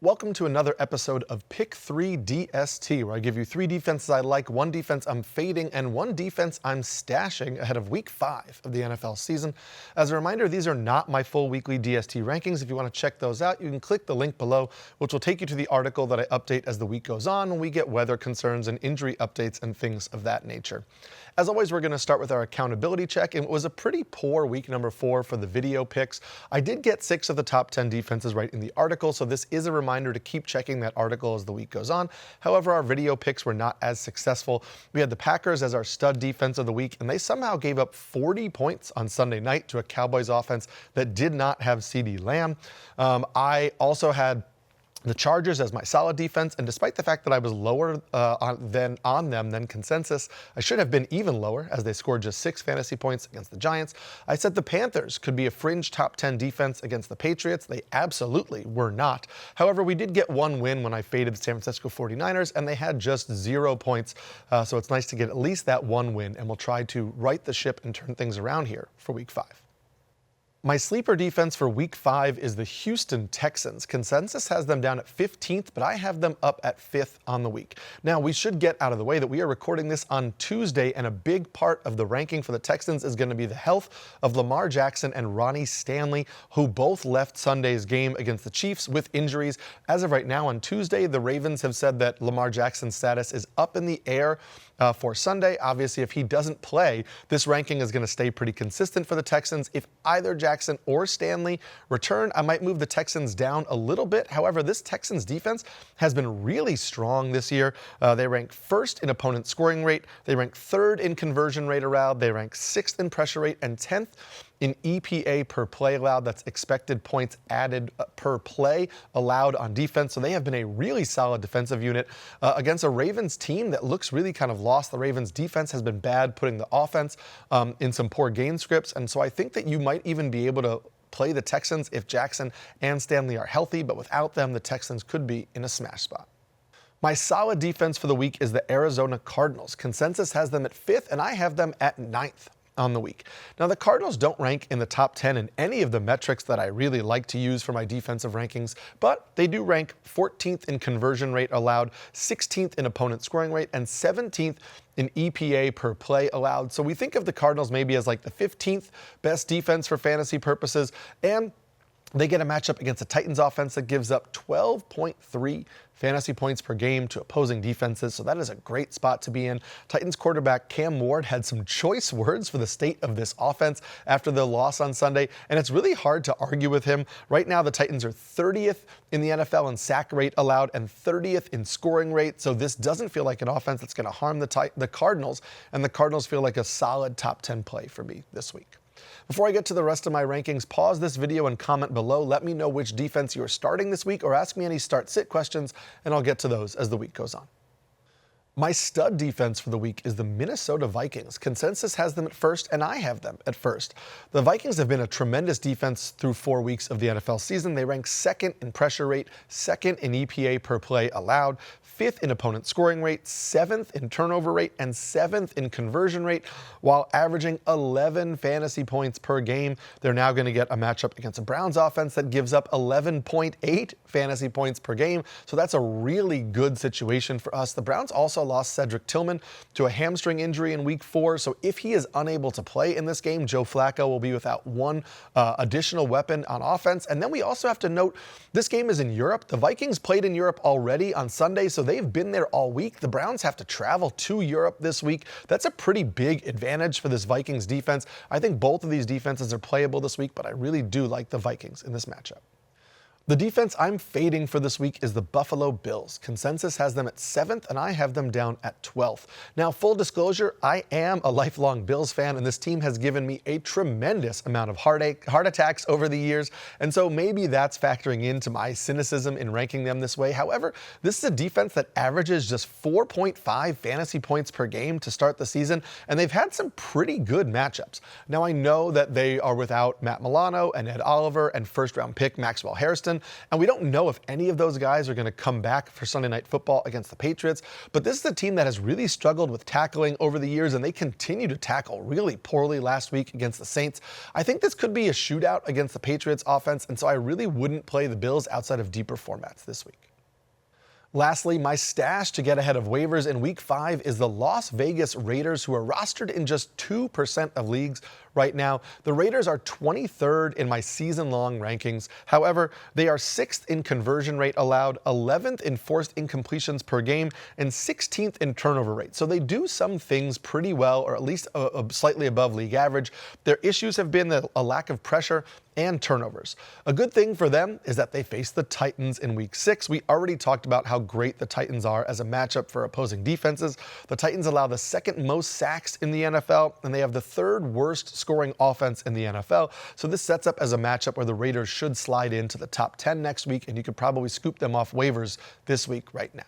Welcome to another episode of Pick 3 DST, where I give you 3 defenses I like, 1 defense I'm fading, and 1 defense I'm stashing ahead of Week 5 of the NFL season. As a reminder, these are not my full weekly DST rankings. If you want to check those out, you can click the link below, which will take you to the article that I update as the week goes on when we get weather concerns and injury updates and things of that nature. As always, we're going to start with our accountability check, and it was a pretty poor week number 4 for the video picks. I did get 6 of the top 10 defenses right in the article, so this is a reminder to keep checking that article as the week goes on. However, our video picks were not as successful. We had the Packers as our stud defense of the week, and they somehow gave up 40 points on Sunday night to a Cowboys offense that did not have CeeDee Lamb. I also had the Chargers as my solid defense, and despite the fact that I was lower on them than consensus, I should have been even lower as they scored just 6 fantasy points against the Giants. I said the Panthers could be a fringe top 10 defense against the Patriots. They absolutely were not. However, we did get 1 win when I faded the San Francisco 49ers, and they had just 0 points. So it's nice to get at least that 1 win, and we'll try to right the ship and turn things around here for Week 5. My sleeper defense for Week 5 is the Houston Texans. Consensus has them down at 15th, but I have them up at 5th on the week. Now, we should get out of the way that we are recording this on Tuesday, and a big part of the ranking for the Texans is going to be the health of Lamar Jackson and Ronnie Stanley, who both left Sunday's game against the Chiefs with injuries. As of right now on Tuesday, the Ravens have said that Lamar Jackson's status is up in the air for Sunday. Obviously, if he doesn't play, this ranking is going to stay pretty consistent for the Texans. If either Jackson or Stanley return, I might move the Texans down a little bit. However, this Texans defense has been really strong this year. They rank 1st in opponent scoring rate. They rank 3rd in conversion rate allowed. They rank 6th in pressure rate and 10th in EPA per play allowed. That's expected points added per play allowed on defense. So they have been a really solid defensive unit against a Ravens team that looks really kind of lost. The Ravens defense has been bad, putting the offense in some poor game scripts. And so I think that you might even be able to play the Texans if Jackson and Stanley are healthy, but without them, the Texans could be in a smash spot. My solid defense for the week is the Arizona Cardinals. Consensus has them at 5th, and I have them at 9th on the week. Now, the Cardinals don't rank in the top 10 in any of the metrics that I really like to use for my defensive rankings, but they do rank 14th in conversion rate allowed, 16th in opponent scoring rate, and 17th in EPA per play allowed. So we think of the Cardinals maybe as like the 15th best defense for fantasy purposes, and they get a matchup against a Titans offense that gives up 12.3 fantasy points per game to opposing defenses, so that is a great spot to be in. Titans quarterback Cam Ward had some choice words for the state of this offense after the loss on Sunday, and it's really hard to argue with him. Right now, the Titans are 30th in the NFL in sack rate allowed and 30th in scoring rate, so this doesn't feel like an offense that's going to harm the Cardinals, and the Cardinals feel like a solid top 10 play for me this week. Before I get to the rest of my rankings, pause this video and comment below. Let me know which defense you're starting this week, or ask me any start-sit questions, and I'll get to those as the week goes on. My stud defense for the week is the Minnesota Vikings. Consensus has them at 1st, and I have them at 1st. The Vikings have been a tremendous defense through 4 weeks of the NFL season. They rank 2nd in pressure rate, 2nd in EPA per play allowed, 5th in opponent scoring rate, 7th in turnover rate, and 7th in conversion rate, while averaging 11 fantasy points per game. They're now going to get a matchup against a Browns offense that gives up 11.8 fantasy points per game, so that's a really good situation for us. The Browns also lost Cedric Tillman to a hamstring injury in Week 4, so if he is unable to play in this game, Joe Flacco will be without 1 additional weapon on offense. And then we also have to note, this game is in Europe. The Vikings played in Europe already on Sunday, so they've been there all week. The Browns have to travel to Europe this week. That's a pretty big advantage for this Vikings defense. I think both of these defenses are playable this week, but I really do like the Vikings in this matchup. The defense I'm fading for this week is the Buffalo Bills. Consensus has them at 7th, and I have them down at 12th. Now, full disclosure, I am a lifelong Bills fan, and this team has given me a tremendous amount of heart attacks over the years, and so maybe that's factoring into my cynicism in ranking them this way. However, this is a defense that averages just 4.5 fantasy points per game to start the season, and they've had some pretty good matchups. Now, I know that they are without Matt Milano and Ed Oliver and first-round pick Maxwell Hairston, season, and we don't know if any of those guys are going to come back for Sunday Night Football against the Patriots, but this is a team that has really struggled with tackling over the years, and they continue to tackle really poorly last week against the Saints. I think this could be a shootout against the Patriots offense, and so I really wouldn't play the Bills outside of deeper formats this week. Lastly, my stash to get ahead of waivers in Week 5 is the Las Vegas Raiders, who are rostered in just 2% of leagues right now. The Raiders are 23rd in my season-long rankings. However, they are 6th in conversion rate allowed, 11th in forced incompletions per game, and 16th in turnover rate. So they do some things pretty well, or at least slightly above league average. Their issues have been a lack of pressure and turnovers. A good thing for them is that they face the Titans in Week 6. We already talked about how great the Titans are as a matchup for opposing defenses. The Titans allow the 2nd most sacks in the NFL, and they have the 3rd worst scoring offense in the NFL. So this sets up as a matchup where the Raiders should slide into the top 10 next week, and you could probably scoop them off waivers this week right now.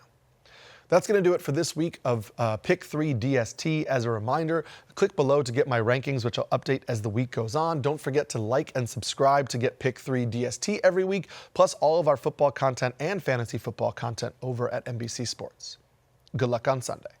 That's going to do it for this week of Pick 3 DST. As a reminder, click below to get my rankings, which I'll update as the week goes on. Don't forget to like and subscribe to get Pick 3 DST every week, plus all of our football content and fantasy football content over at NBC Sports. Good luck on Sunday.